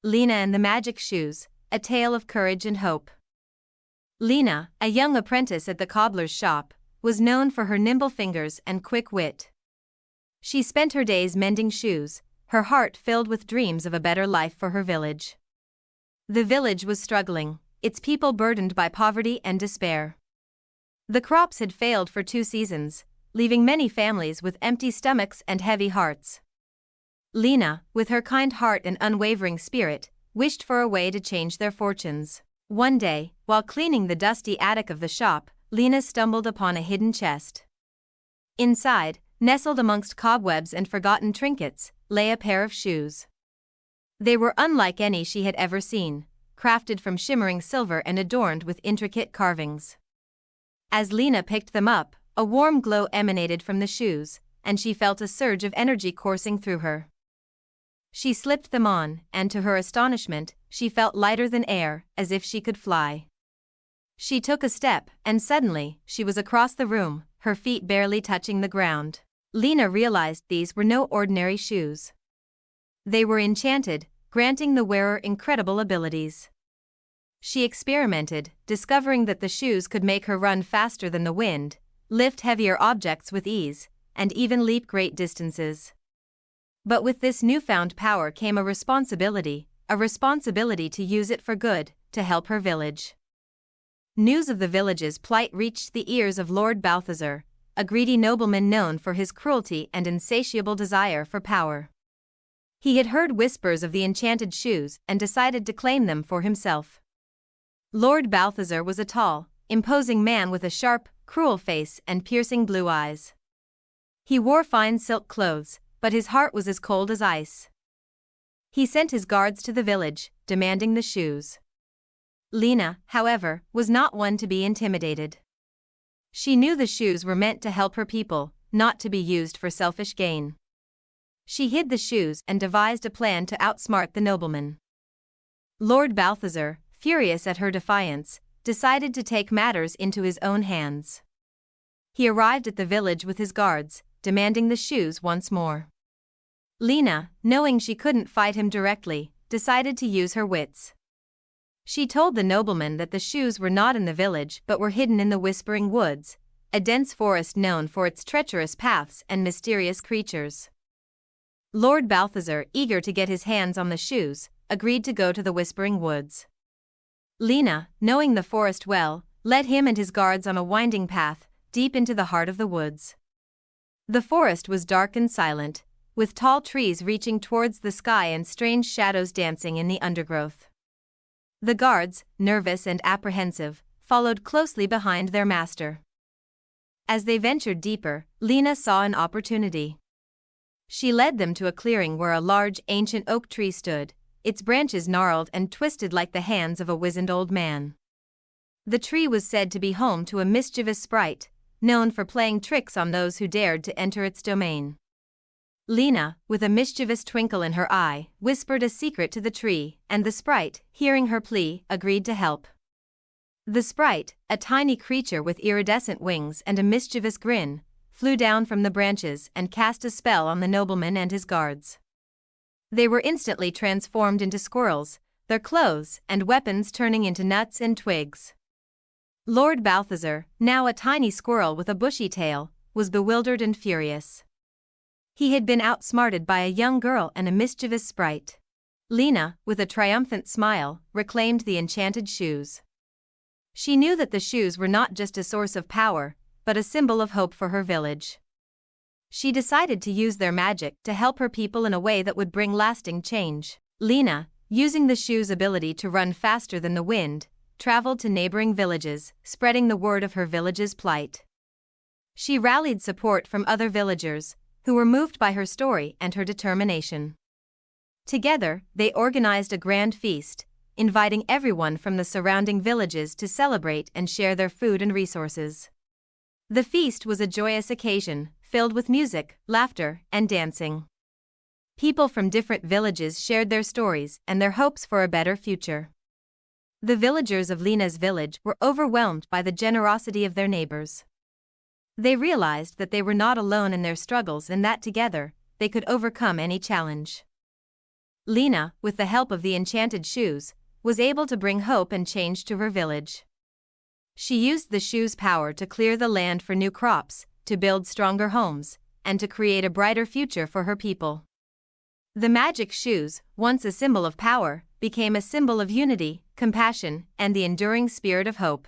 Lina and the Magic Shoes, a tale of courage and hope. Lina, a young apprentice at the cobbler's shop, was known for her nimble fingers and quick wit. She spent her days mending shoes, her heart filled with dreams of a better life for her village. The village was struggling, its people burdened by poverty and despair. The crops had failed for 2 seasons, leaving many families with empty stomachs and heavy hearts. Lina, with her kind heart and unwavering spirit, wished for a way to change their fortunes. One day, while cleaning the dusty attic of the shop, Lina stumbled upon a hidden chest. Inside, nestled amongst cobwebs and forgotten trinkets, lay a pair of shoes. They were unlike any she had ever seen, crafted from shimmering silver and adorned with intricate carvings. As Lina picked them up, a warm glow emanated from the shoes, and she felt a surge of energy coursing through her. She slipped them on, and to her astonishment, she felt lighter than air, as if she could fly. She took a step, and suddenly, she was across the room, her feet barely touching the ground. Lina realized these were no ordinary shoes. They were enchanted, granting the wearer incredible abilities. She experimented, discovering that the shoes could make her run faster than the wind, lift heavier objects with ease, and even leap great distances. But with this newfound power came a responsibility to use it for good, to help her village. News of the village's plight reached the ears of Lord Balthazar, a greedy nobleman known for his cruelty and insatiable desire for power. He had heard whispers of the enchanted shoes and decided to claim them for himself. Lord Balthazar was a tall, imposing man with a sharp, cruel face and piercing blue eyes. He wore fine silk clothes, but his heart was as cold as ice. He sent his guards to the village, demanding the shoes. Lina, however, was not one to be intimidated. She knew the shoes were meant to help her people, not to be used for selfish gain. She hid the shoes and devised a plan to outsmart the nobleman. Lord Balthazar, furious at her defiance, decided to take matters into his own hands. He arrived at the village with his guards, demanding the shoes once more. Lina, knowing she couldn't fight him directly, decided to use her wits. She told the nobleman that the shoes were not in the village but were hidden in the Whispering Woods, a dense forest known for its treacherous paths and mysterious creatures. Lord Balthazar, eager to get his hands on the shoes, agreed to go to the Whispering Woods. Lina, knowing the forest well, led him and his guards on a winding path, deep into the heart of the woods. The forest was dark and silent, with tall trees reaching towards the sky and strange shadows dancing in the undergrowth. The guards, nervous and apprehensive, followed closely behind their master. As they ventured deeper, Lina saw an opportunity. She led them to a clearing where a large, ancient oak tree stood, its branches gnarled and twisted like the hands of a wizened old man. The tree was said to be home to a mischievous sprite, known for playing tricks on those who dared to enter its domain. Lina, with a mischievous twinkle in her eye, whispered a secret to the tree, and the sprite, hearing her plea, agreed to help. The sprite, a tiny creature with iridescent wings and a mischievous grin, flew down from the branches and cast a spell on the nobleman and his guards. They were instantly transformed into squirrels, their clothes and weapons turning into nuts and twigs. Lord Balthazar, now a tiny squirrel with a bushy tail, was bewildered and furious. He had been outsmarted by a young girl and a mischievous sprite. Lina, with a triumphant smile, reclaimed the enchanted shoes. She knew that the shoes were not just a source of power, but a symbol of hope for her village. She decided to use their magic to help her people in a way that would bring lasting change. Lina, using the shoes' ability to run faster than the wind, traveled to neighboring villages, spreading the word of her village's plight. She rallied support from other villagers, who were moved by her story and her determination. Together, they organized a grand feast, inviting everyone from the surrounding villages to celebrate and share their food and resources. The feast was a joyous occasion, filled with music, laughter, and dancing. People from different villages shared their stories and their hopes for a better future. The villagers of Lina's village were overwhelmed by the generosity of their neighbors. They realized that they were not alone in their struggles and that together, they could overcome any challenge. Lina, with the help of the enchanted shoes, was able to bring hope and change to her village. She used the shoes' power to clear the land for new crops, to build stronger homes, and to create a brighter future for her people. The magic shoes, once a symbol of power, became a symbol of unity, compassion, and the enduring spirit of hope.